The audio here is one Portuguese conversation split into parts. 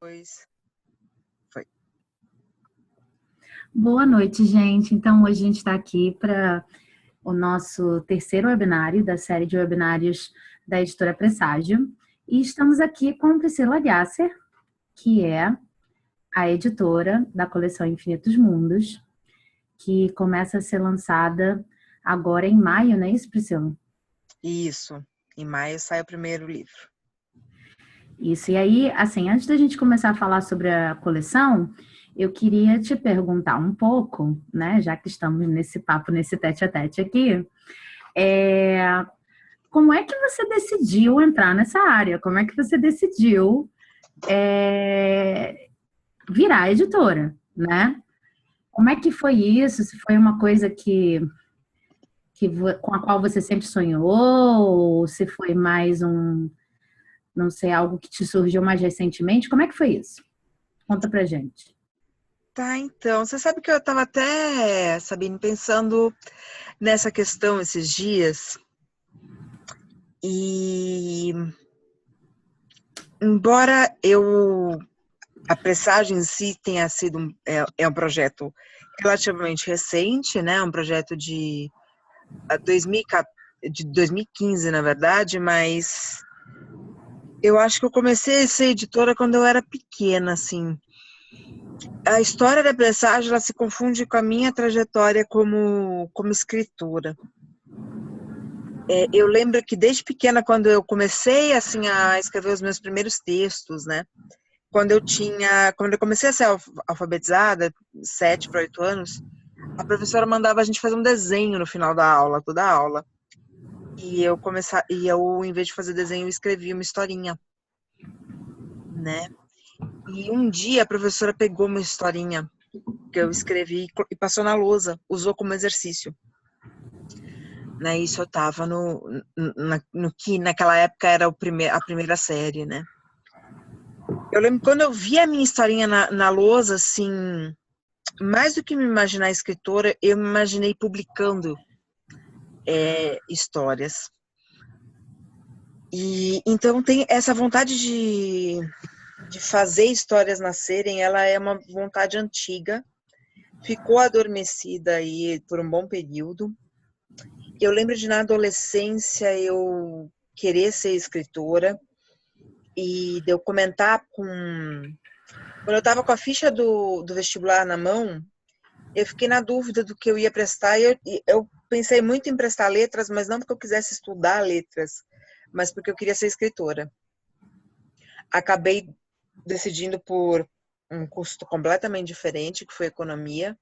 Pois foi. Boa noite, gente. Então, hoje a gente está aqui para o nosso terceiro webinário da série de webinários da editora Presságio. E estamos aqui com Priscila Gasser, que é a editora da coleção Infinitos Mundos, que começa a ser lançada agora em maio, não é isso, Priscila? Isso. Em maio sai o primeiro livro. Isso. E aí, assim, antes da gente começar a falar sobre a coleção, eu queria te perguntar um pouco, né, já que estamos nesse papo, nesse tete-a-tete aqui, como é que você decidiu entrar nessa área? Como é que você decidiu virar editora, né? Como é que foi isso? Se foi uma coisa com a qual você sempre sonhou, ou se foi mais não sei, algo que te surgiu mais recentemente? Como é que foi isso? Conta pra gente. Tá, então, você sabe que eu estava até, Sabine, pensando nessa questão esses dias, e embora a Presságio em si tenha sido um projeto relativamente recente, né? Um projeto de 2015, na verdade, mas eu acho que eu comecei a ser editora quando eu era pequena, assim. A história da Presságio, ela se confunde com a minha trajetória como escritora. Eu lembro que desde pequena, quando eu comecei assim a escrever os meus primeiros textos, né? Quando eu comecei a ser alfabetizada, 7 para 8 anos, a professora mandava a gente fazer um desenho no final da aula, toda a aula. E eu, em vez de fazer desenho, eu escrevia uma historinha, né? E um dia a professora pegou uma historinha que eu escrevi e passou na lousa, usou como exercício. Né, isso eu estava no que naquela época era a primeira série, né? Eu lembro quando eu vi a minha historinha na lousa, assim, mais do que me imaginar escritora, eu me imaginei publicando histórias. E então tem essa vontade de fazer histórias nascerem, ela é uma vontade antiga, ficou adormecida aí por um bom período. Eu lembro de na adolescência eu querer ser escritora e de eu comentar quando eu estava com a ficha do vestibular na mão, eu fiquei na dúvida do que eu ia prestar e eu pensei muito em prestar letras, mas não porque eu quisesse estudar letras, mas porque eu queria ser escritora. Acabei decidindo por um curso completamente diferente, que foi economia,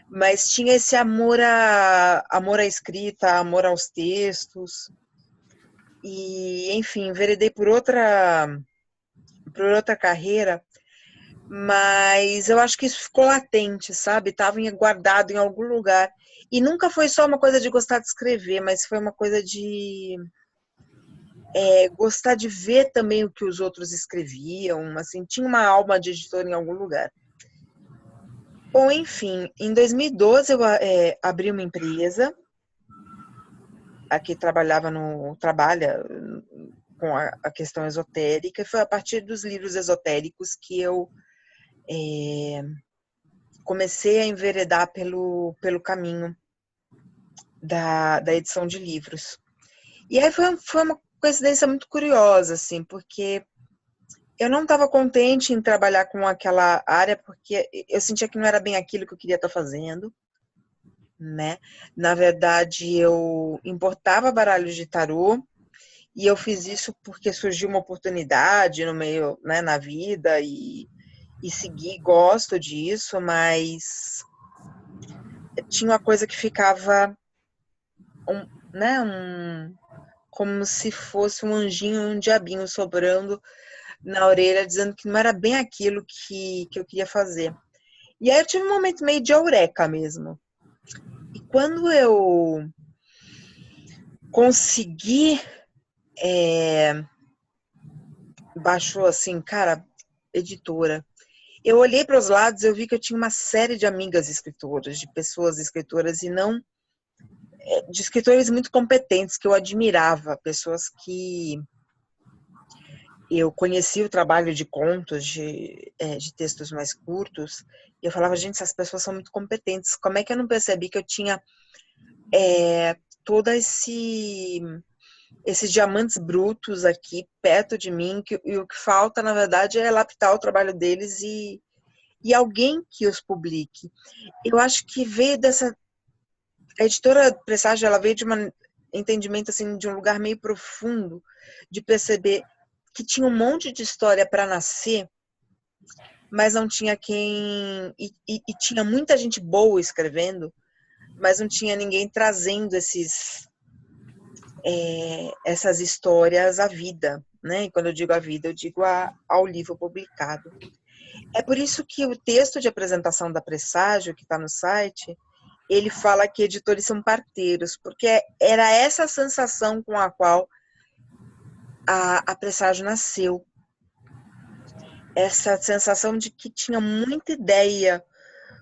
mas tinha esse amor à escrita, amor aos textos, e, enfim, enveredei por outra carreira, mas eu acho que isso ficou latente, sabe? Estava guardado em algum lugar. E nunca foi só uma coisa de gostar de escrever, mas foi uma coisa de gostar de ver também o que os outros escreviam, assim, tinha uma alma de editor em algum lugar. Bom, enfim, em 2012 eu abri uma empresa, aqui trabalha com a questão esotérica, e foi a partir dos livros esotéricos que eu comecei a enveredar pelo caminho da edição de livros. E aí foi uma coincidência muito curiosa, assim, porque eu não estava contente em trabalhar com aquela área, porque eu sentia que não era bem aquilo que eu queria estar fazendo, né? Na verdade, eu importava baralhos de tarô, e eu fiz isso porque surgiu uma oportunidade no meio, né, na vida, e segui, gosto disso, mas tinha uma coisa que ficava, né, como se fosse um anjinho, um diabinho sobrando na orelha, dizendo que não era bem aquilo que eu queria fazer. E aí eu tive um momento meio de eureka mesmo. E quando eu consegui, baixou assim, cara, editora. Eu olhei para os lados, eu vi que eu tinha uma série de amigas escritoras, de pessoas escritoras, e não de escritores muito competentes, que eu admirava, pessoas que eu conheci o trabalho de contos, de textos mais curtos, e eu falava, gente, essas pessoas são muito competentes. Como é que eu não percebi que eu tinha todo esses diamantes brutos aqui perto de mim, e o que falta, na verdade, é lapidar o trabalho deles e alguém que os publique. Eu acho que veio dessa... A editora Presságio, ela veio de um entendimento assim, de um lugar meio profundo, de perceber que tinha um monte de história para nascer, mas não tinha quem... E tinha muita gente boa escrevendo, mas não tinha ninguém trazendo essas histórias à vida, né? E quando eu digo à vida, eu digo ao livro publicado. É por isso que o texto de apresentação da Presságio, que está no site, ele fala que editores são parteiros, porque era essa sensação com a qual a Presságio nasceu. Essa sensação de que tinha muita ideia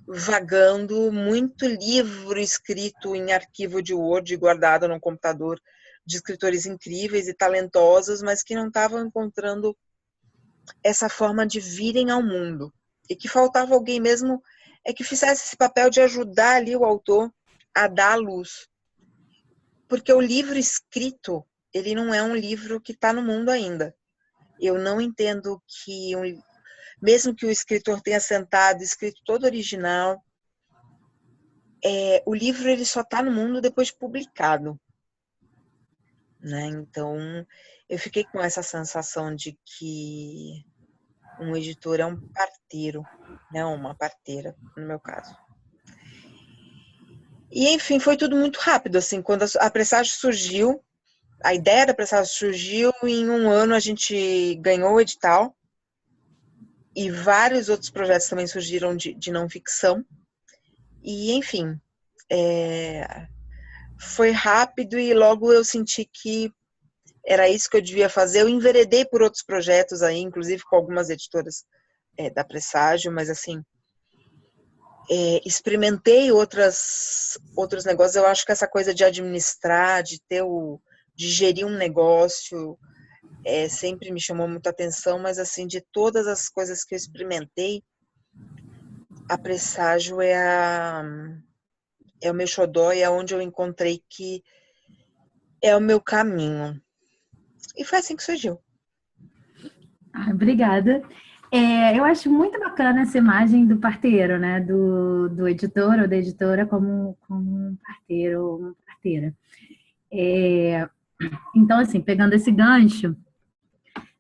vagando, muito livro escrito em arquivo de Word, guardado no computador, de escritores incríveis e talentosos, mas que não estavam encontrando essa forma de virem ao mundo. E que faltava alguém mesmo que fizesse esse papel de ajudar ali o autor a dar a luz. Porque o livro escrito, ele não é um livro que está no mundo ainda. Eu não entendo que, mesmo que o escritor tenha sentado, escrito todo original, o livro ele só está no mundo depois de publicado. Né? Então, eu fiquei com essa sensação de que um editor é um parteiro, né? Uma parteira, no meu caso. E, enfim, foi tudo muito rápido, assim, quando a Presságio surgiu, a ideia da Presságio surgiu, em um ano a gente ganhou o edital, e vários outros projetos também surgiram de não ficção, e, enfim, foi rápido e logo eu senti que era isso que eu devia fazer. Eu enveredei por outros projetos aí, inclusive com algumas editoras da Presságio, mas assim, experimentei outros negócios. Eu acho que essa coisa de administrar, de gerir um negócio, sempre me chamou muita atenção, mas assim, de todas as coisas que eu experimentei, a Presságio é o meu xodó, e é onde eu encontrei que é o meu caminho. E foi assim que surgiu. Obrigada. Eu acho muito bacana essa imagem do parteiro, né? Do editor ou da editora como um parteiro ou uma parteira. Então, assim, pegando esse gancho,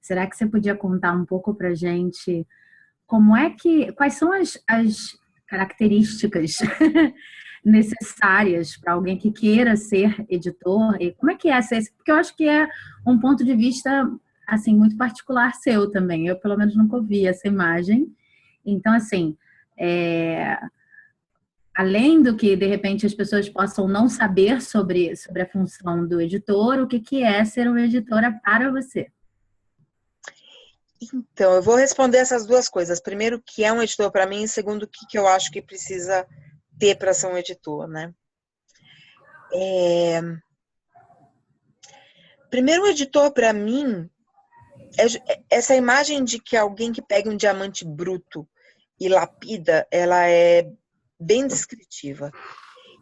será que você podia contar um pouco pra gente quais são as características necessárias para alguém que queira ser editor? E como é que é ser? Porque eu acho que é um ponto de vista assim muito particular seu também. Eu pelo menos nunca ouvi essa imagem. Então assim, além do que de repente as pessoas possam não saber sobre a função do editor, o que é ser uma editora para você? Então, eu vou responder essas duas coisas. Primeiro, o que é um editor para mim, e segundo, o que eu acho que precisa ter para ser um editor, né? Primeiro, um editor para mim, essa imagem de que alguém que pega um diamante bruto e lapida, ela é bem descritiva.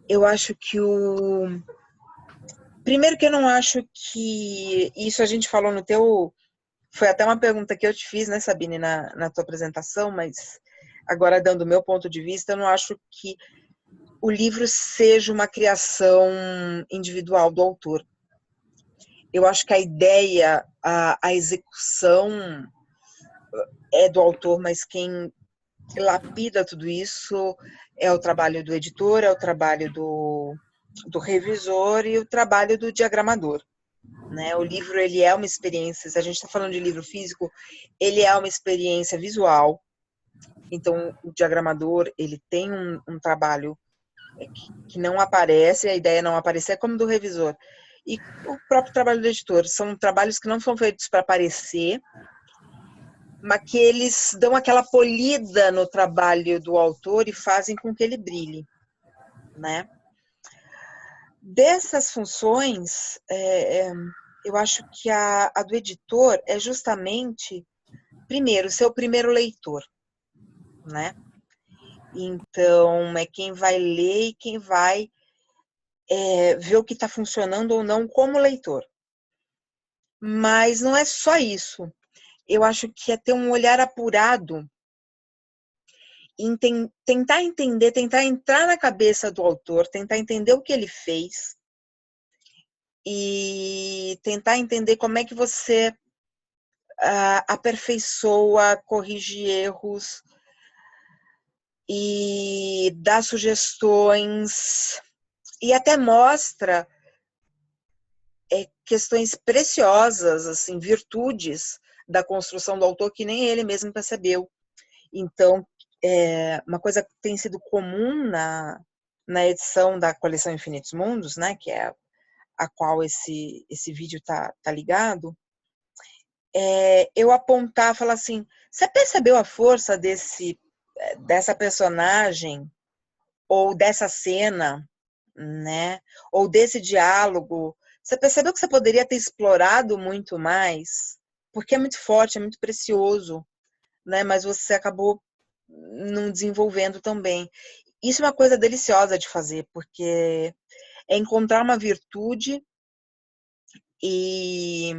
Eu acho que primeiro que eu não acho que... Isso a gente falou no teu... Foi até uma pergunta que eu te fiz, né, Sabine, na tua apresentação, mas agora dando o meu ponto de vista, eu não acho que o livro seja uma criação individual do autor. Eu acho que a ideia, a execução é do autor, mas quem lapida tudo isso é o trabalho do editor, é o trabalho do revisor e o trabalho do diagramador. Né? O livro ele é uma experiência, se a gente está falando de livro físico, ele é uma experiência visual. Então, o diagramador ele tem um trabalho que não aparece, a ideia não aparecer, é como do revisor. E o próprio trabalho do editor, são trabalhos que não são feitos para aparecer, mas que eles dão aquela polida no trabalho do autor e fazem com que ele brilhe, né? Dessas funções, eu acho que a do editor é justamente, primeiro, ser o primeiro leitor, né? Então, é quem vai ler e quem vai ver o que está funcionando ou não como leitor. Mas não é só isso. Eu acho que é ter um olhar apurado em tentar entender, tentar entrar na cabeça do autor, tentar entender o que ele fez e tentar entender como é que você aperfeiçoa, corrige erros e dá sugestões e até mostra questões preciosas, assim, virtudes da construção do autor que nem ele mesmo percebeu. Então, uma coisa que tem sido comum na edição da coleção Infinitos Mundos, né, que é a qual esse vídeo tá ligado, eu apontar, falar assim, você percebeu a força dessa personagem, ou dessa cena, né, ou desse diálogo? Você percebeu que você poderia ter explorado muito mais? Porque é muito forte, é muito precioso, né, mas você acabou não desenvolvendo tão bem. Isso é uma coisa deliciosa de fazer, porque é encontrar uma virtude e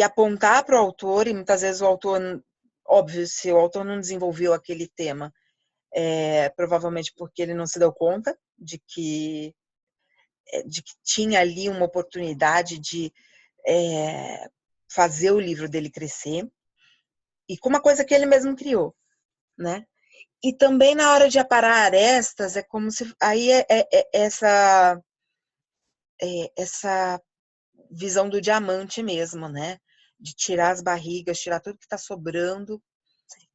apontar para o autor, e muitas vezes o autor, óbvio, se o autor não desenvolveu aquele tema, provavelmente porque ele não se deu conta de que tinha ali uma oportunidade de fazer o livro dele crescer, e com uma coisa que ele mesmo criou, né? E também na hora de aparar arestas, é como se aí essa visão do diamante mesmo, né? De tirar as barrigas, tirar tudo que está sobrando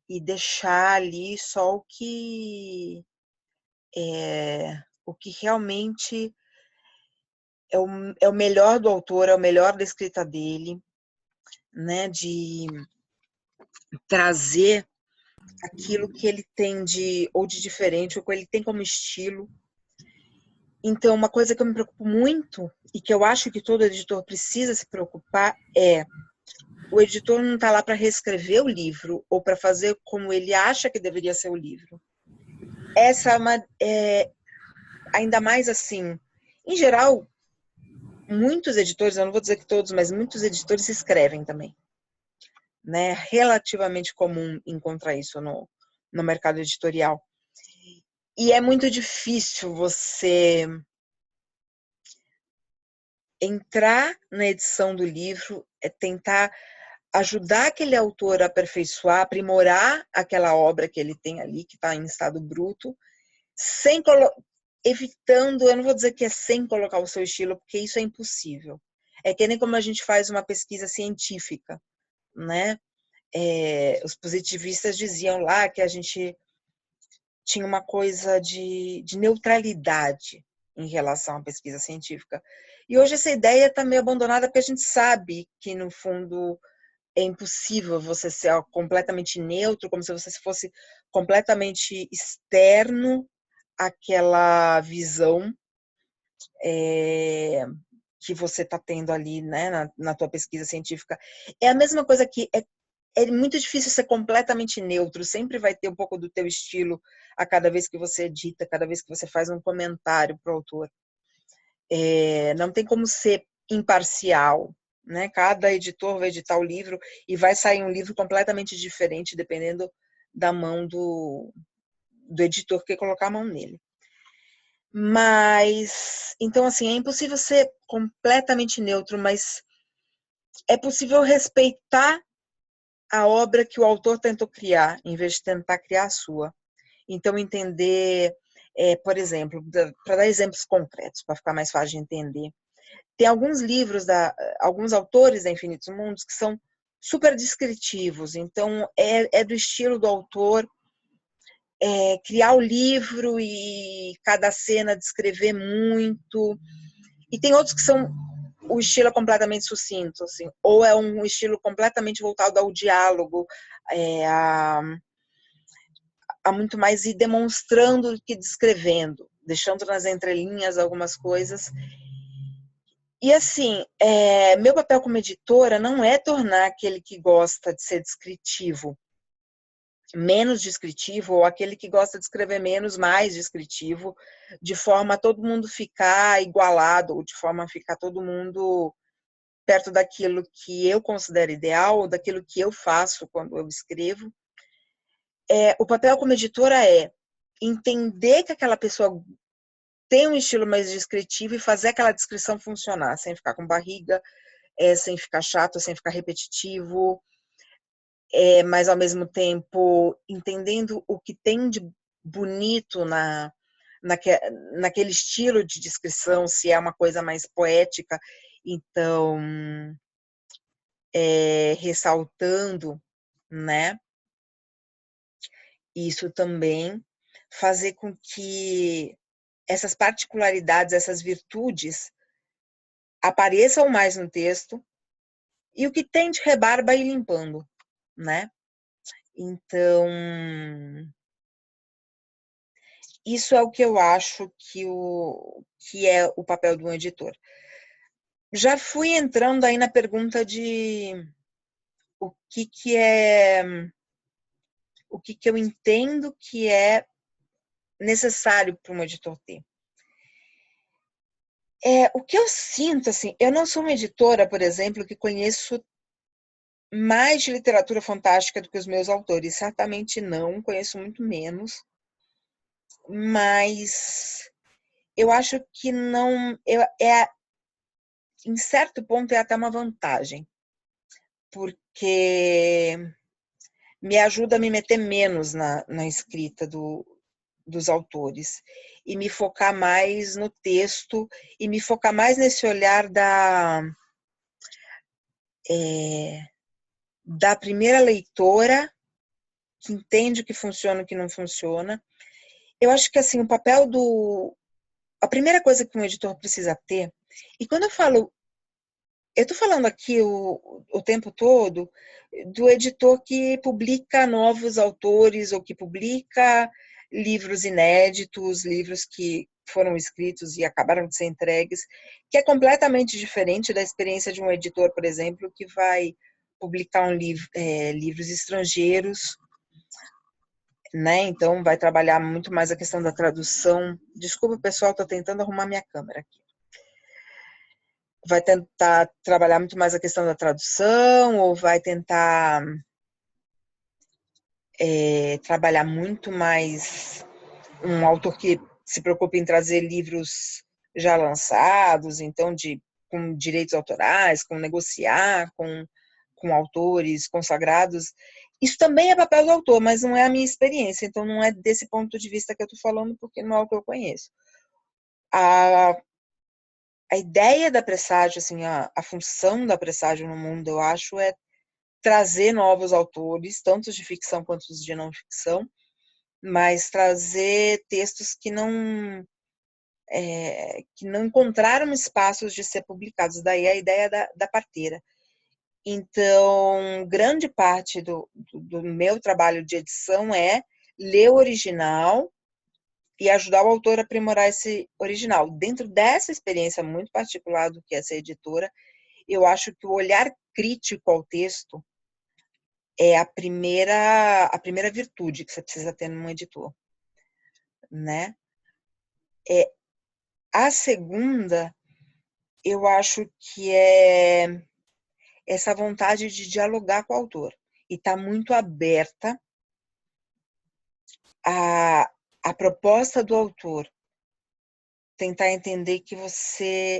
e deixar ali só o que realmente é o melhor do autor, é o melhor da escrita dele, né? De trazer aquilo que ele tem ou de diferente, ou que ele tem como estilo. Então, uma coisa que eu me preocupo muito e que eu acho que todo editor precisa se preocupar é o editor não está lá para reescrever o livro ou para fazer como ele acha que deveria ser o livro. Essa ainda mais assim, em geral, muitos editores, eu não vou dizer que todos, mas muitos editores escrevem também, né? Relativamente comum encontrar isso no mercado editorial. E é muito difícil você entrar na edição do livro, tentar ajudar aquele autor a aperfeiçoar, aprimorar aquela obra que ele tem ali, que está em estado bruto, evitando, eu não vou dizer que é sem colocar o seu estilo, porque isso é impossível. É que nem como a gente faz uma pesquisa científica, né? Os positivistas diziam lá que a gente tinha uma coisa de neutralidade em relação à pesquisa científica. E hoje essa ideia está meio abandonada porque a gente sabe que, no fundo, é impossível você ser completamente neutro, como se você fosse completamente externo àquela visão que você está tendo ali, né, na tua pesquisa científica. É a mesma coisa que é muito difícil ser completamente neutro, sempre vai ter um pouco do teu estilo a cada vez que você edita, cada vez que você faz um comentário para o autor. Não tem como ser imparcial, né? Cada editor vai editar o livro e vai sair um livro completamente diferente, dependendo da mão do editor que colocar a mão nele. Mas, então, assim, é impossível ser completamente neutro, mas é possível respeitar a obra que o autor tentou criar, em vez de tentar criar a sua. Então, entender, por exemplo, para dar exemplos concretos, para ficar mais fácil de entender, tem alguns livros, alguns autores da Infinitos Mundos que são super descritivos, então é do estilo do autor criar o livro e cada cena descrever muito, e tem outros que são o estilo é completamente sucinto, assim, ou é um estilo completamente voltado ao diálogo, a muito mais ir demonstrando do que descrevendo, deixando nas entrelinhas algumas coisas. E assim, meu papel como editora não é tornar aquele que gosta de ser descritivo menos descritivo, ou aquele que gosta de escrever menos, mais descritivo, de forma a todo mundo ficar igualado, ou de forma a ficar todo mundo perto daquilo que eu considero ideal, ou daquilo que eu faço quando eu escrevo. O papel como editora é entender que aquela pessoa tem um estilo mais descritivo e fazer aquela descrição funcionar, sem ficar com barriga, sem ficar chato, sem ficar repetitivo, mas ao mesmo tempo entendendo o que tem de bonito naquele estilo de descrição, se é uma coisa mais poética, então ressaltando, né? Isso também fazer com que essas particularidades, essas virtudes apareçam mais no texto e o que tem de rebarba ir limpando, né? Então, isso é o que eu acho que é o papel de um editor. Já fui entrando aí na pergunta de o que eu entendo que é necessário para um editor ter. O que eu sinto, assim, eu não sou uma editora, por exemplo, que conheço mais de literatura fantástica do que os meus autores. Certamente não, conheço muito menos. Mas eu acho que não... em certo ponto é até uma vantagem. Porque me ajuda a me meter menos na escrita dos autores e me focar mais no texto e me focar mais nesse olhar da primeira leitora que entende o que funciona e o que não funciona. Eu acho que assim, o papel a primeira coisa que um editor precisa ter, e quando eu estou falando aqui o tempo todo do editor que publica novos autores ou que publica livros inéditos, livros que foram escritos e acabaram de ser entregues, que é completamente diferente da experiência de um editor, por exemplo, que vai publicar livros estrangeiros, né? Então vai trabalhar muito mais a questão da tradução. Desculpa, pessoal, estou tentando arrumar minha câmera aqui. Vai tentar trabalhar muito mais a questão da tradução, ou vai tentar trabalhar muito mais um autor que se preocupa em trazer livros já lançados, então com direitos autorais, com negociar com autores consagrados. Isso também é papel do autor, mas não é a minha experiência, então não é desse ponto de vista que eu estou falando, porque não é o que eu conheço. A ideia da presságio, assim, a função da presságio no mundo, eu acho, é trazer novos autores, tanto de ficção quanto de não ficção, mas trazer textos que não encontraram espaços de ser publicados. Daí a ideia da parteira. Então, grande parte do meu trabalho de edição é ler o original e ajudar o autor a aprimorar esse original. Dentro dessa experiência muito particular do que é ser editora, eu acho que o olhar crítico ao texto é a primeira virtude que você precisa ter num editor, né? A segunda, eu acho que é essa vontade de dialogar com o autor e estar muito aberta à proposta do autor, tentar entender que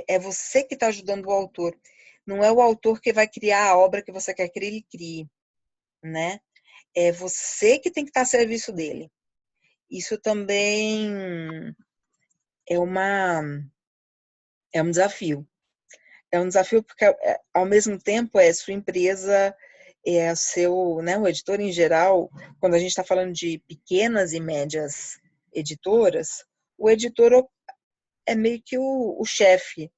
é você que está ajudando o autor, não é o autor que vai criar a obra que você quer que ele crie, né? É você que tem que estar a serviço dele. Isso também é um desafio. É um desafio porque, ao mesmo tempo, é sua empresa, né, o editor em geral, quando a gente está falando de pequenas e médias editoras, o editor é meio que o chefe,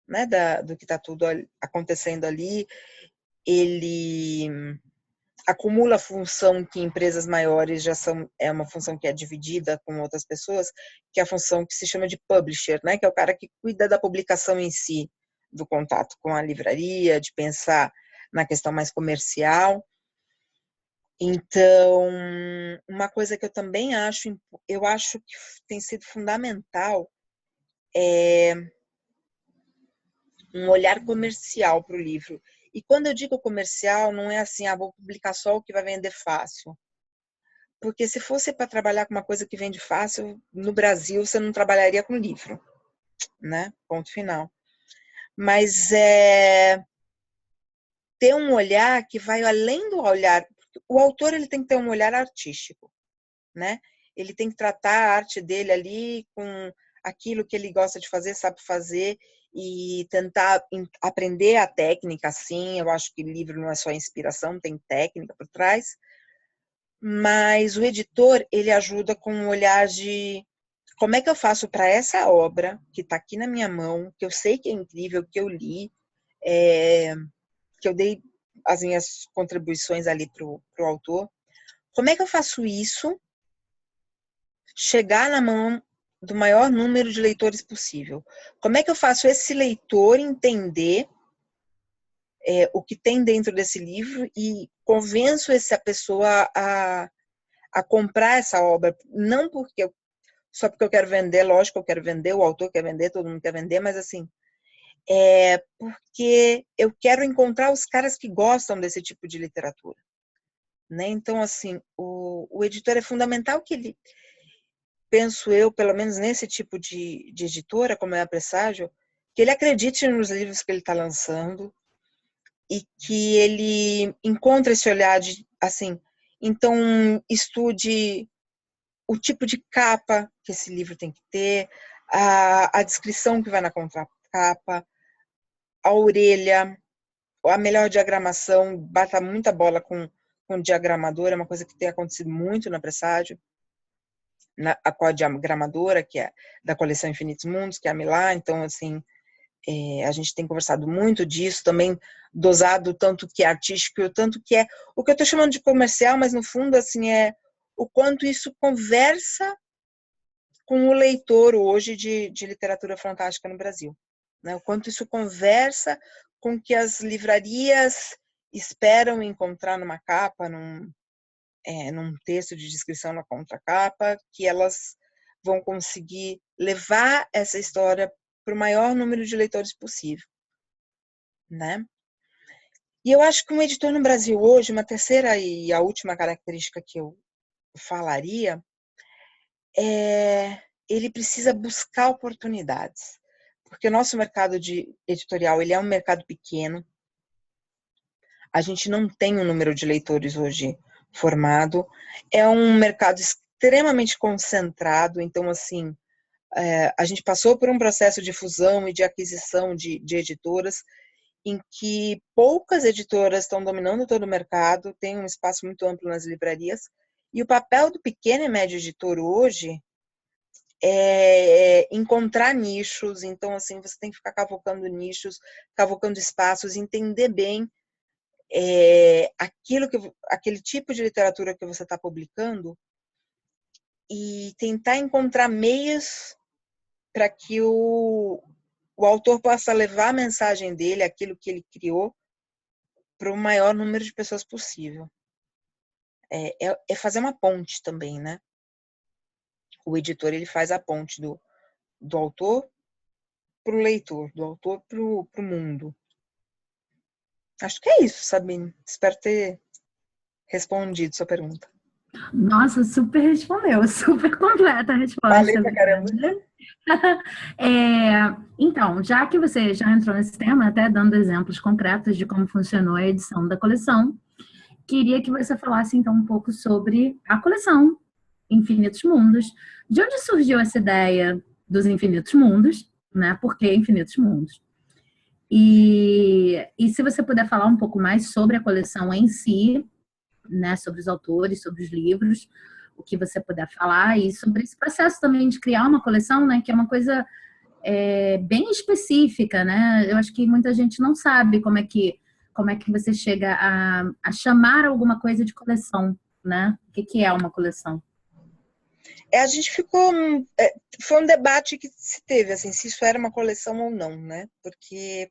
né, do que está tudo acontecendo ali. Ele acumula a função que empresas maiores é uma função que é dividida com outras pessoas, que é a função que se chama de publisher, né, que é o cara que cuida da publicação em si, do contato com a livraria, de pensar na questão mais comercial. Então, uma coisa que eu também acho, eu acho que tem sido fundamental é um olhar comercial para o livro. E quando eu digo comercial, não é assim, vou publicar só o que vai vender fácil. Porque se fosse para trabalhar com uma coisa que vende fácil, no Brasil você não trabalharia com livro, né? Ponto final. Mas ter um olhar que vai além do olhar. O autor ele tem que ter um olhar artístico, né? Ele tem que tratar a arte dele ali com aquilo que ele gosta de fazer, sabe fazer, e tentar aprender a técnica, sim. Eu acho que livro não é só inspiração, tem técnica por trás. Mas o editor, ele ajuda com um olhar de como é que eu faço para essa obra que está aqui na minha mão, que eu sei que é incrível, que eu li, que eu dei as minhas contribuições ali para o autor. Como é que eu faço isso chegar na mão do maior número de leitores possível? Como é que eu faço esse leitor entender o que tem dentro desse livro e convenço essa pessoa a comprar essa obra? Não só porque eu quero vender, lógico que eu quero vender, o autor quer vender, todo mundo quer vender, mas assim, porque eu quero encontrar os caras que gostam desse tipo de literatura, né? Então, assim, o editor é fundamental que ele, penso eu, pelo menos nesse tipo de editora, como é a Presságio, que ele acredite nos livros que ele está lançando e que ele encontre esse olhar de, assim, então estude o tipo de capa que esse livro tem que ter, a descrição que vai na contracapa, a orelha, a melhor diagramação, bata muita bola com diagramador, é uma coisa que tem acontecido muito na Presságio, com a diagramadora, que é da coleção Infinitos Mundos, que é a Milá. Então, assim, a gente tem conversado muito disso, também dosado o tanto que é artístico e o tanto que é o que eu estou chamando de comercial, mas no fundo, assim, é o quanto isso conversa com o leitor hoje de literatura fantástica no Brasil, né? O quanto isso conversa com o que as livrarias esperam encontrar numa capa, num texto de descrição na contracapa, que elas vão conseguir levar essa história para o maior número de leitores possível, né? E eu acho que um editor no Brasil hoje, uma terceira e a última característica que eu falaria, ele precisa buscar oportunidades, porque o nosso mercado editorial ele é um mercado pequeno, a gente não tem um número de leitores hoje formado, é um mercado extremamente concentrado, então, assim, a gente passou por um processo de fusão e de aquisição de editoras, em que poucas editoras estão dominando todo o mercado, tem um espaço muito amplo nas livrarias, e o papel do pequeno e médio editor hoje é encontrar nichos. Então, assim, você tem que ficar cavocando nichos, cavocando espaços, entender bem aquele tipo de literatura que você está publicando e tentar encontrar meios para que o autor possa levar a mensagem dele, aquilo que ele criou, para o maior número de pessoas possível. É fazer uma ponte também, né? O editor ele faz a ponte do autor para o leitor, do autor para o mundo. Acho que é isso, Sabine. Espero ter respondido sua pergunta. Nossa, super respondeu, super completa a resposta. Falei pra caramba. Então, já que você já entrou nesse tema, até dando exemplos concretos de como funcionou a edição da coleção, queria que você falasse então um pouco sobre a coleção Infinitos Mundos. De onde surgiu essa ideia dos Infinitos Mundos, né? Por que Infinitos Mundos? E se você puder falar um pouco mais sobre a coleção em si, né? Sobre os autores, sobre os livros, o que você puder falar, e sobre esse processo também de criar uma coleção, né? Que é uma coisa bem específica, né? Eu acho que muita gente não sabe como é que você chega a chamar alguma coisa de coleção, né? O que é uma coleção? A gente ficou... foi um debate que se teve, assim, se isso era uma coleção ou não, né? Porque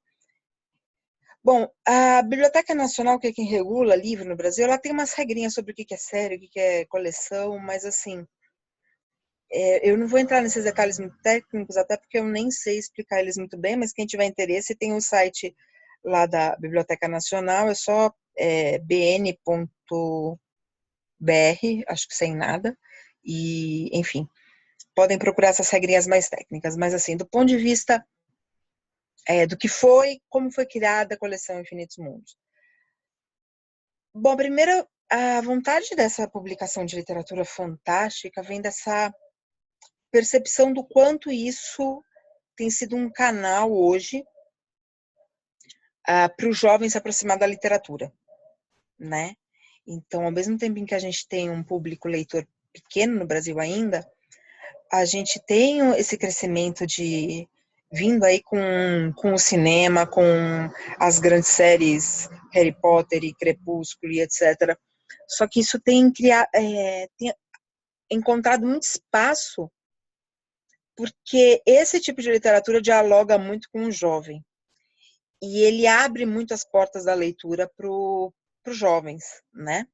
Bom, a Biblioteca Nacional, que é quem regula livro no Brasil, ela tem umas regrinhas sobre o que é série, o que é coleção, mas assim, eu não vou entrar nesses detalhes muito técnicos, até porque eu nem sei explicar eles muito bem, mas quem tiver interesse tem o site lá da Biblioteca Nacional, é só bn.br, acho que sem nada, e enfim, podem procurar essas regrinhas mais técnicas, mas assim, do ponto de vista do que foi, como foi criada a coleção Infinitos Mundos. Bom, primeiro, a vontade dessa publicação de literatura fantástica vem dessa percepção do quanto isso tem sido um canal hoje para os jovens se aproximar da literatura, né? Então, ao mesmo tempo em que a gente tem um público leitor pequeno no Brasil ainda, a gente tem esse crescimento de vindo aí com o cinema, com as grandes séries Harry Potter e Crepúsculo e etc. Só que isso tem encontrado muito espaço porque esse tipo de literatura dialoga muito com o jovem. E ele abre muito as portas da leitura para os jovens, né?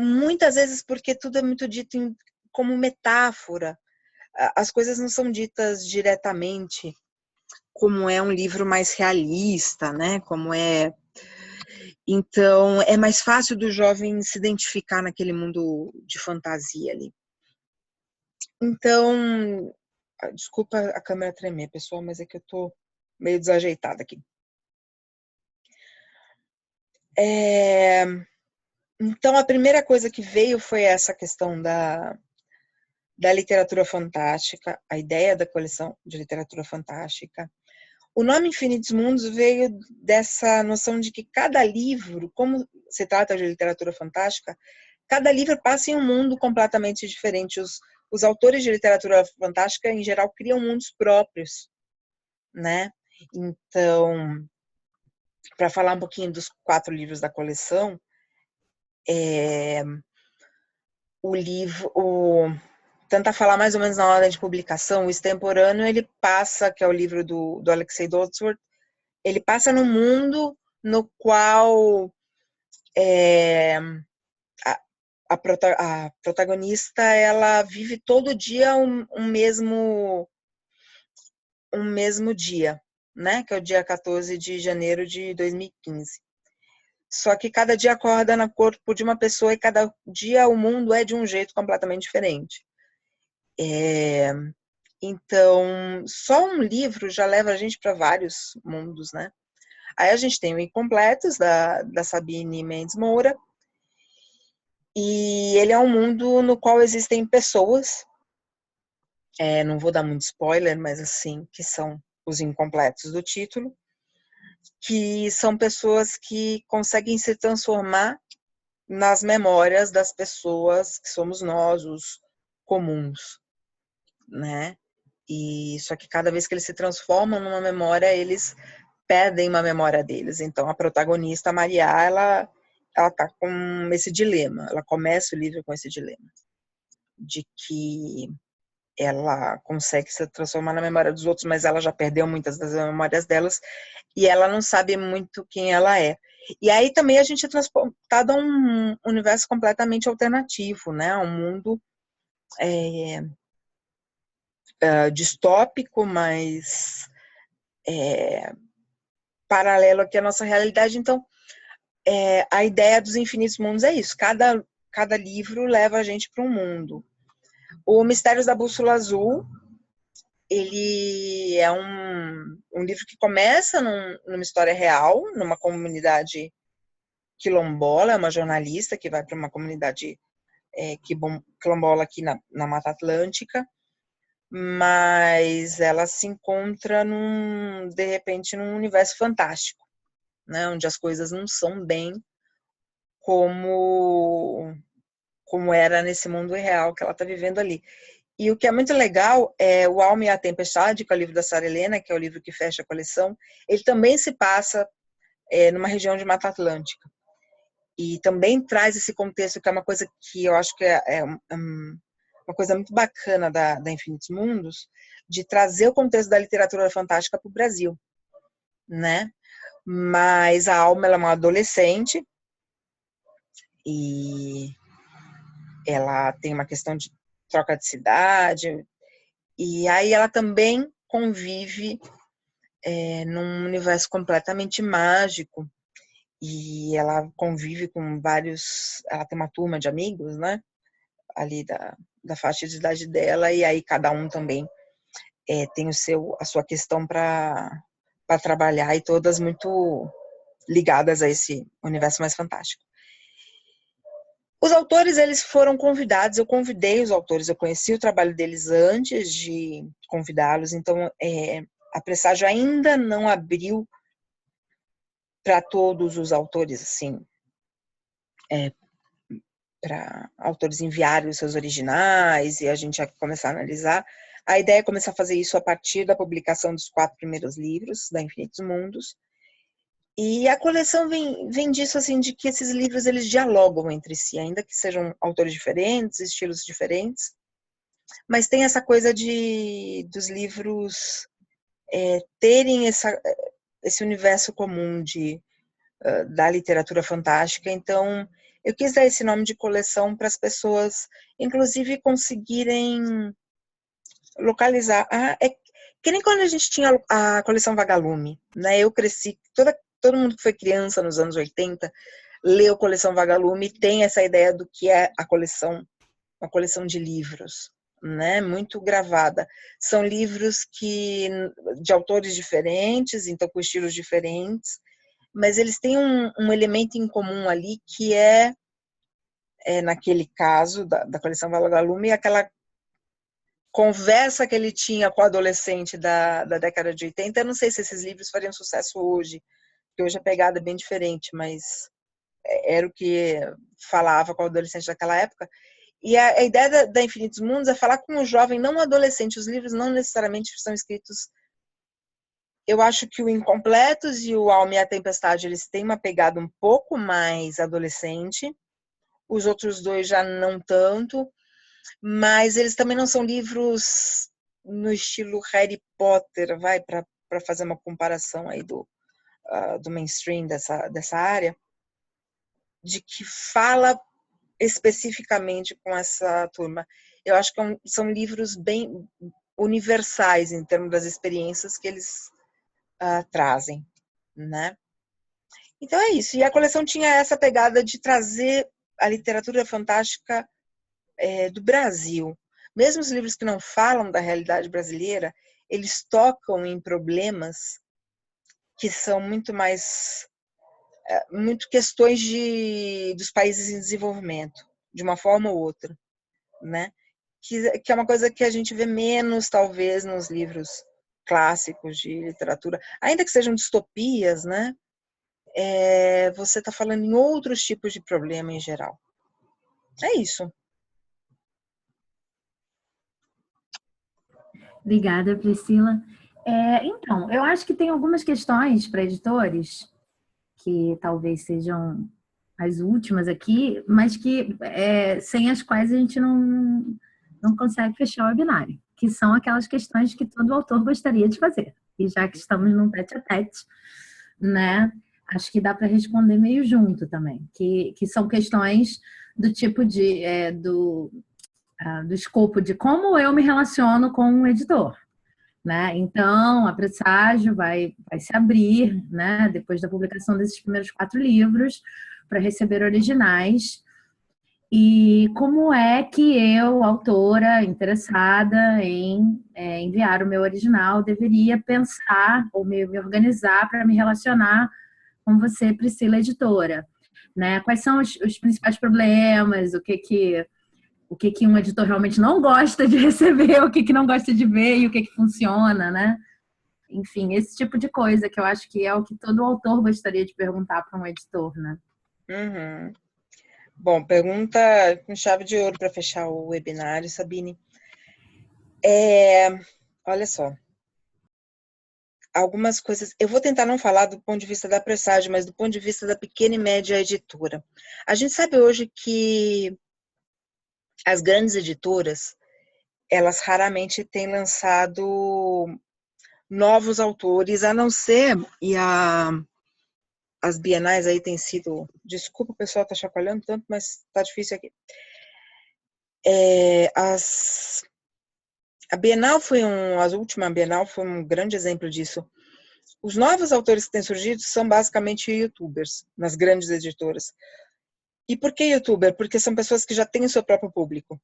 Muitas vezes porque tudo é muito dito como metáfora. As coisas não são ditas diretamente, como é um livro mais realista, né? Então, é mais fácil do jovem se identificar naquele mundo de fantasia ali. Então, desculpa a câmera tremer, pessoal, mas é que eu tô meio desajeitada aqui. Então, a primeira coisa que veio foi essa questão da literatura fantástica, a ideia da coleção de literatura fantástica. O nome Infinitos Mundos veio dessa noção de que cada livro, como se trata de literatura fantástica, cada livro passa em um mundo completamente diferente. Os autores de literatura fantástica, em geral, criam mundos próprios, né? Então, para falar um pouquinho dos 4 livros da coleção, tentar falar mais ou menos na ordem de publicação, o Extemporâneo, ele passa, que é o livro do Alexei Dodsworth, ele passa no mundo no qual a protagonista, ela vive todo dia um mesmo dia, né, que é o dia 14 de janeiro de 2015. Só que cada dia acorda no corpo de uma pessoa e cada dia o mundo é de um jeito completamente diferente. Então, só um livro já leva a gente para vários mundos, né? Aí a gente tem o Incompletos, da Sabine Mendes Moura, e ele é um mundo no qual existem pessoas, não vou dar muito spoiler, mas assim, que são os incompletos do título, que são pessoas que conseguem se transformar nas memórias das pessoas que somos nós, os comuns, né? E só que cada vez que eles se transformam numa memória, eles perdem uma memória deles. Então a protagonista, a Maria, ela tá com esse dilema. Ela começa o livro com esse dilema de que ela consegue se transformar na memória dos outros, mas ela já perdeu muitas das memórias delas e ela não sabe muito quem ela é. E aí também a gente é transportado a um universo completamente alternativo, né? Um mundo distópico, mas paralelo aqui à nossa realidade. Então, a ideia dos Infinitos Mundos é isso. Cada livro leva a gente para um mundo. O Mistérios da Bússola Azul, ele é um livro que começa numa história real, numa comunidade quilombola, é uma jornalista que vai para uma comunidade quilombola aqui na Mata Atlântica, mas ela se encontra de repente num universo fantástico, né, onde as coisas não são bem como era nesse mundo real que ela está vivendo ali. E o que é muito legal é O Alma e a Tempestade, que é o livro da Sara Helena, que é o livro que fecha a coleção. Ele também se passa numa região de Mata Atlântica. E também traz esse contexto, que é uma coisa que eu acho que é uma coisa muito bacana da Infinitos Mundos, de trazer o contexto da literatura fantástica para o Brasil, né? mas a Alma, ela é uma adolescente e ela tem uma questão de troca de cidade, e aí ela também convive num universo completamente mágico, e ela convive com vários, ela tem uma turma de amigos, né, ali da faixa de idade dela, e aí cada um também tem a sua questão para trabalhar, e todas muito ligadas a esse universo mais fantástico. Os autores, eles foram convidados, eu convidei os autores, eu conheci o trabalho deles antes de convidá-los, então a Presságio ainda não abriu para todos os autores, assim, para autores enviarem os seus originais e a gente ia começar a analisar. A ideia é começar a fazer isso a partir da publicação dos 4 primeiros livros da Infinitos Mundos. E a coleção vem disso, assim, de que esses livros, eles dialogam entre si, ainda que sejam autores diferentes, estilos diferentes, mas tem essa coisa dos livros terem esse universo comum da literatura fantástica. Então, eu quis dar esse nome de coleção para as pessoas, inclusive, conseguirem localizar. Que nem quando a gente tinha a coleção Vagalume, né? Eu cresci, todo mundo que foi criança nos anos 80 leu Coleção Vagalume, tem essa ideia do que é a coleção, uma coleção de livros, né? Muito gravada. São livros de autores diferentes, então com estilos diferentes, mas eles têm um elemento em comum ali, que naquele caso da coleção Vagalume, aquela conversa que ele tinha com o adolescente da década de 80. Eu não sei se esses livros fariam sucesso hoje, porque hoje a pegada é bem diferente, mas era o que falava com o adolescente daquela época. E a ideia da Infinitos Mundos é falar com o jovem, não o adolescente. Os livros não necessariamente são escritos... Eu acho que o Incompletos e o Alma e a Tempestade, eles têm uma pegada um pouco mais adolescente. Os outros dois já não tanto. Mas eles também não são livros no estilo Harry Potter, para fazer uma comparação aí do mainstream dessa área, de que fala especificamente com essa turma. Eu acho que são livros bem universais em termos das experiências que eles trazem, né? Então é isso. E a coleção tinha essa pegada de trazer a literatura fantástica do Brasil. Mesmo os livros que não falam da realidade brasileira, eles tocam em problemas que são muito questões dos países em desenvolvimento, de uma forma ou outra, né? Que é uma coisa que a gente vê menos, talvez, nos livros clássicos de literatura, ainda que sejam distopias, né? Você está falando em outros tipos de problema em geral. É isso. Obrigada, Priscila. Então, eu acho que tem algumas questões para editores, que talvez sejam as últimas aqui, mas que sem as quais a gente não consegue fechar o webinário, que são aquelas questões que todo autor gostaria de fazer. E já que estamos num tete-a-tete, né, acho que dá para responder meio junto também, que são questões do tipo do escopo de como eu me relaciono com um editor, né? Então, a Presságio vai se abrir, né, depois da publicação desses primeiros 4 livros, para receber originais. E como é que eu, autora interessada em enviar o meu original, deveria pensar ou me organizar para me relacionar com você, Priscila, editora, né? Quais são os principais problemas, o que um editor realmente não gosta de receber, o que não gosta de ver e o que funciona, né? Enfim, esse tipo de coisa que eu acho que é o que todo autor gostaria de perguntar para um editor, né? Uhum. Bom, pergunta com chave de ouro para fechar o webinário, Sabine. Olha só. Algumas coisas... Eu vou tentar não falar do ponto de vista da Presságio, mas do ponto de vista da pequena e média editora. A gente sabe hoje que as grandes editoras, elas raramente têm lançado novos autores, a não ser, as bienais aí têm sido... Desculpa, o pessoal tá chacoalhando tanto, mas tá difícil aqui. A Bienal a última Bienal foi um grande exemplo disso. Os novos autores que têm surgido são basicamente youtubers, nas grandes editoras. E por que youtuber? Porque são pessoas que já têm o seu próprio público,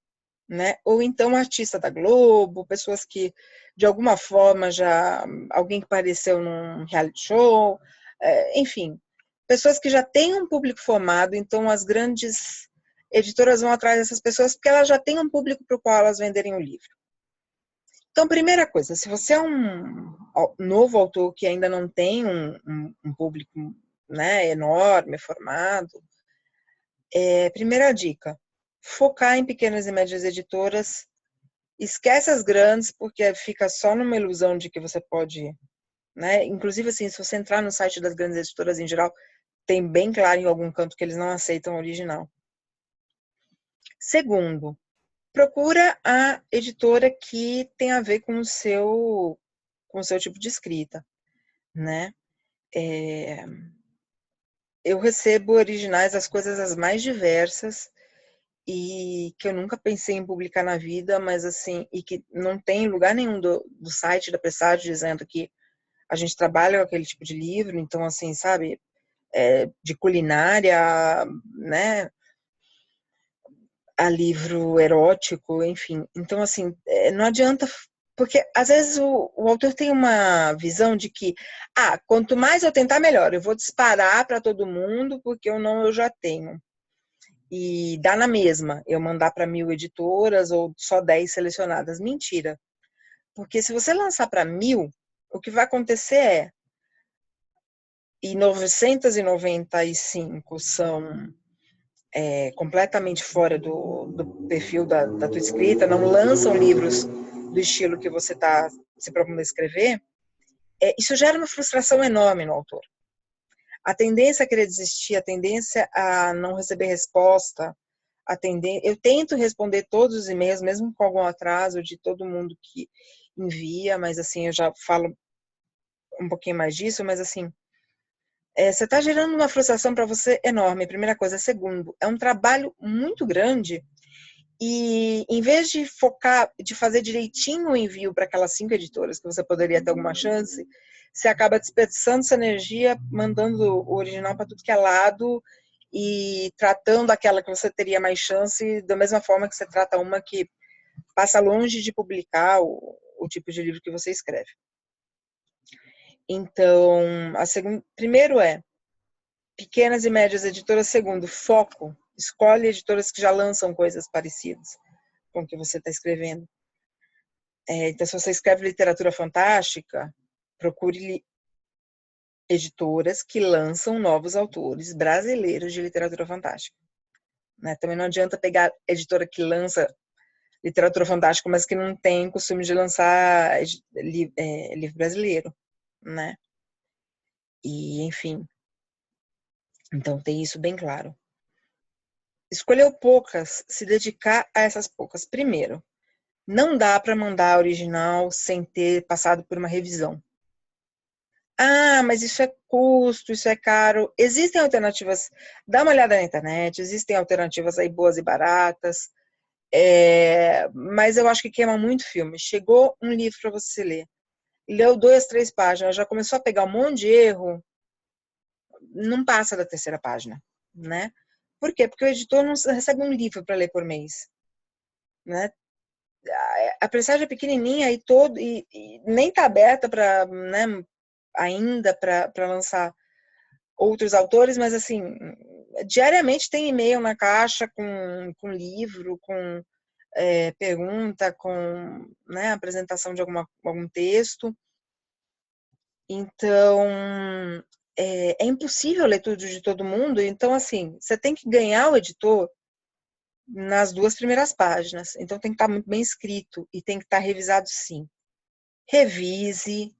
né? Ou então artista da Globo, pessoas que, de alguma forma, alguém que apareceu num reality show, enfim, pessoas que já têm um público formado, então as grandes editoras vão atrás dessas pessoas porque elas já têm um público para o qual elas venderem o livro. Então, primeira coisa, se você é um novo autor que ainda não tem um público, né, enorme, formado, primeira dica, focar em pequenas e médias editoras, esquece as grandes, porque fica só numa ilusão de que você pode, né, inclusive assim, se você entrar no site das grandes editoras em geral, tem bem claro em algum canto que eles não aceitam original. Segundo, procura a editora que tem a ver com o seu tipo de escrita, né? Eu recebo originais das coisas as mais diversas e que eu nunca pensei em publicar na vida, mas assim, e que não tem lugar nenhum do site da Presságio dizendo que a gente trabalha com aquele tipo de livro, então assim, sabe, de culinária, né, a livro erótico, enfim. Então assim, não adianta, porque às vezes o autor tem uma visão de que, quanto mais eu tentar, melhor, eu vou disparar para todo mundo, porque eu já tenho. E dá na mesma eu mandar para 1000 editoras ou só 10 selecionadas. Mentira. Porque se você lançar para 1000, o que vai acontecer e 995 são completamente fora do perfil da tua escrita, não lançam livros do estilo que você está se propondo a escrever, isso gera uma frustração enorme no autor. A tendência a querer desistir, a tendência a não receber resposta, eu tento responder todos os e-mails, mesmo com algum atraso de todo mundo que envia, mas assim, eu já falo um pouquinho mais disso, mas assim, você está gerando uma frustração para você enorme, primeira coisa. Segundo, é um trabalho muito grande e em vez de focar, de fazer direitinho o envio para aquelas 5 editoras que você poderia ter alguma chance, você acaba desperdiçando essa energia, mandando o original para tudo que é lado e tratando aquela que você teria mais chance da mesma forma que você trata uma que passa longe de publicar o tipo de livro que você escreve. Então, primeiro pequenas e médias editoras. Segundo, foco. Escolhe editoras que já lançam coisas parecidas com o que você está escrevendo. Então, se você escreve literatura fantástica, procure editoras que lançam novos autores brasileiros de literatura fantástica. Né? Também não adianta pegar editora que lança literatura fantástica, mas que não tem costume de lançar livro brasileiro, né? E, enfim, então tem isso bem claro. Escolheu poucas, se dedicar a essas poucas. Primeiro, não dá para mandar original sem ter passado por uma revisão. Mas isso é custo, isso é caro. Existem alternativas, dá uma olhada na internet, existem alternativas aí boas e baratas, mas eu acho que queima muito filme. Chegou um livro para você ler, leu 2, 3 páginas, já começou a pegar um monte de erro, não passa da 3ª página, né? Por quê? Porque o editor não recebe um livro para ler por mês, né? A Presságio é pequenininha e nem está aberta para, né, ainda para lançar outros autores, mas assim, diariamente tem e-mail na caixa com livro, com pergunta, com, né, apresentação de algum texto. Então, é impossível ler tudo de todo mundo, então assim, você tem que ganhar o editor nas 2 primeiras páginas, então tem que estar muito bem escrito e tem que estar revisado sim. Revise,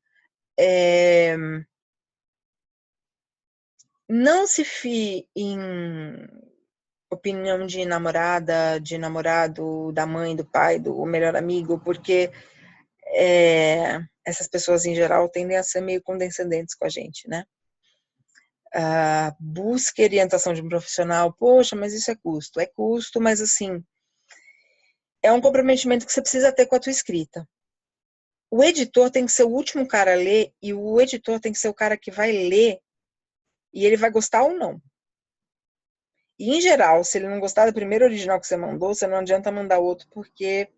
não se fie em opinião de namorada, de namorado, da mãe, do pai, do melhor amigo, porque essas pessoas em geral tendem a ser meio condescendentes com a gente, né? busque orientação de um profissional. Poxa, mas isso é custo. É custo, mas assim, é um comprometimento que você precisa ter com a tua escrita. O editor tem que ser o último cara a ler e o editor tem que ser o cara que vai ler e ele vai gostar ou não. E, em geral, se ele não gostar do primeiro original que você mandou, você não adianta mandar outro porque,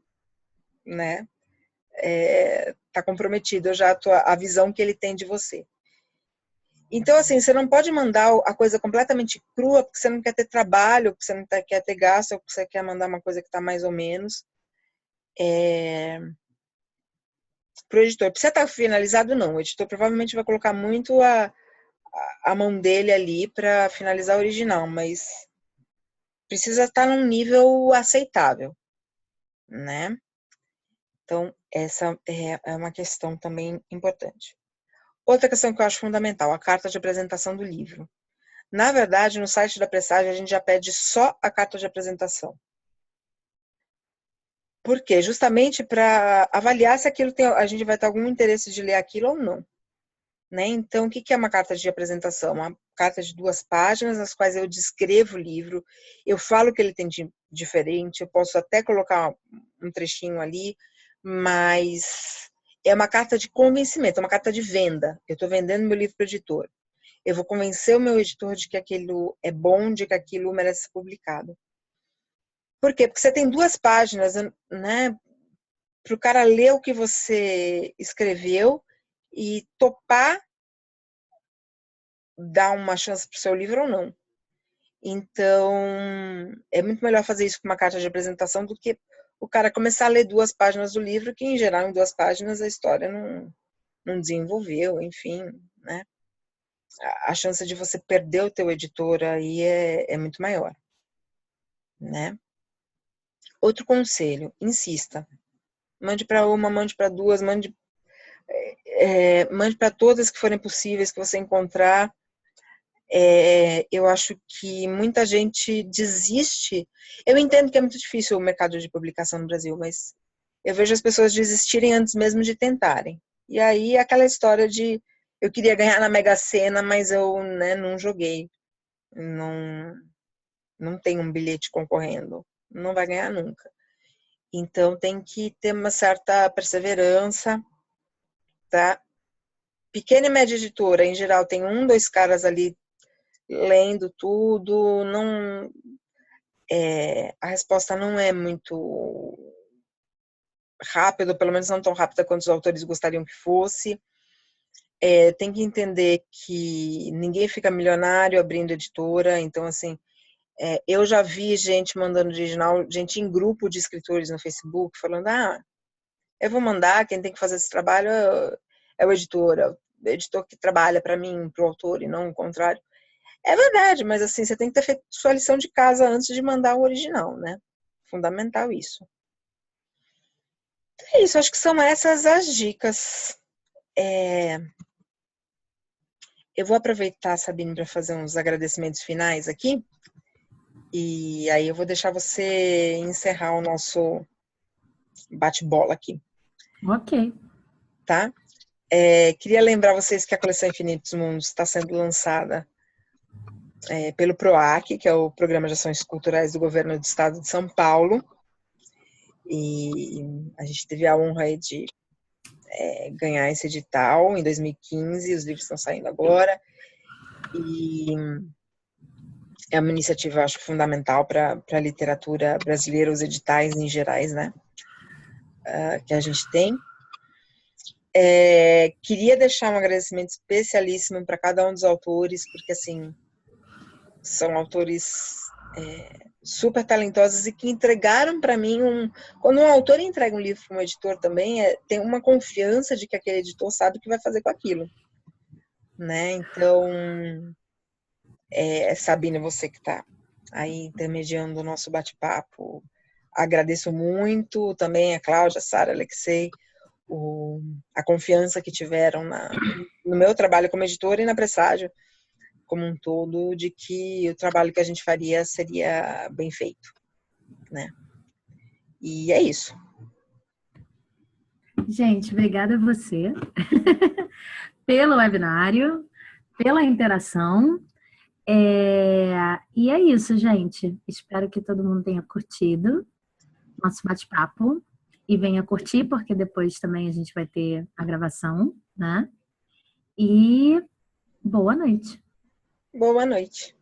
né, tá comprometido já a visão que ele tem de você. Então, assim, você não pode mandar a coisa completamente crua porque você não quer ter trabalho, porque você não quer ter gasto, ou porque você quer mandar uma coisa que está mais ou menos para o editor. Precisa estar finalizado, não. O editor provavelmente vai colocar muito a mão dele ali para finalizar o original, mas precisa estar num nível aceitável, né? Então, essa é uma questão também importante. Outra questão que eu acho fundamental, a carta de apresentação do livro. Na verdade, no site da Presságio, a gente já pede só a carta de apresentação. Por quê? Justamente para avaliar se aquilo a gente vai ter algum interesse de ler aquilo ou não. Né? Então, o que é uma carta de apresentação? Uma carta de 2 páginas, nas quais eu descrevo o livro, eu falo o que ele tem de diferente, eu posso até colocar um trechinho ali, mas é uma carta de convencimento, é uma carta de venda. Eu estou vendendo meu livro para o editor. Eu vou convencer o meu editor de que aquilo é bom, de que aquilo merece ser publicado. Por quê? Porque você tem 2 páginas, né, para o cara ler o que você escreveu e topar dar uma chance para o seu livro ou não. Então, é muito melhor fazer isso com uma carta de apresentação do que o cara começar a ler 2 páginas do livro, que em geral em 2 páginas a história não desenvolveu, enfim, né? A chance de você perder o teu editor aí é muito maior, né? Outro conselho, insista. Mande para uma, mande para 2, mande para todas que forem possíveis que você encontrar. Eu acho que muita gente desiste. Eu entendo que é muito difícil o mercado de publicação no Brasil, mas eu vejo as pessoas desistirem antes mesmo de tentarem. E aí aquela história de eu queria ganhar na Mega Sena, mas eu, né, não joguei. Não tem um bilhete concorrendo. Não vai ganhar nunca. Então tem que ter uma certa perseverança, tá? Pequena e média editora, em geral, tem 1, 2 caras ali lendo tudo, não, a resposta não é muito rápida, pelo menos não tão rápida quanto os autores gostariam que fosse. Tem que entender que ninguém fica milionário abrindo editora, então assim, eu já vi gente mandando original, gente em grupo de escritores no Facebook, falando, eu vou mandar, quem tem que fazer esse trabalho é o editor que trabalha para mim, para o autor, e não o contrário. É verdade, mas assim, você tem que ter feito sua lição de casa antes de mandar o original, né? Fundamental isso. É isso, acho que são essas as dicas. Eu vou aproveitar, Sabine, para fazer uns agradecimentos finais aqui. E aí eu vou deixar você encerrar o nosso bate-bola aqui. Ok. Tá? Queria lembrar vocês que a coleção Infinitos Mundos está sendo lançada pelo PROAC, que é o Programa de Ações Culturais do Governo do Estado de São Paulo. E a gente teve a honra aí de ganhar esse edital em 2015, os livros estão saindo agora. E é uma iniciativa, acho, fundamental para a literatura brasileira, os editais em gerais, né? Que a gente tem. Queria deixar um agradecimento especialíssimo para cada um dos autores, porque, assim, são autores super talentosos e que entregaram para mim quando um autor entrega um livro para um editor também, tem uma confiança de que aquele editor sabe o que vai fazer com aquilo, né? Então, Sabine, você que está aí intermediando o nosso bate-papo, agradeço muito também a Cláudia, a Sara, Alexei, a confiança que tiveram no meu trabalho como editora e na Presságio como um todo, de que o trabalho que a gente faria seria bem feito, né? E é isso. Gente, obrigada a você pelo webinário, pela interação. E é isso, gente. Espero que todo mundo tenha curtido nosso bate-papo e venha curtir, porque depois também a gente vai ter a gravação, né? E boa noite. Boa noite.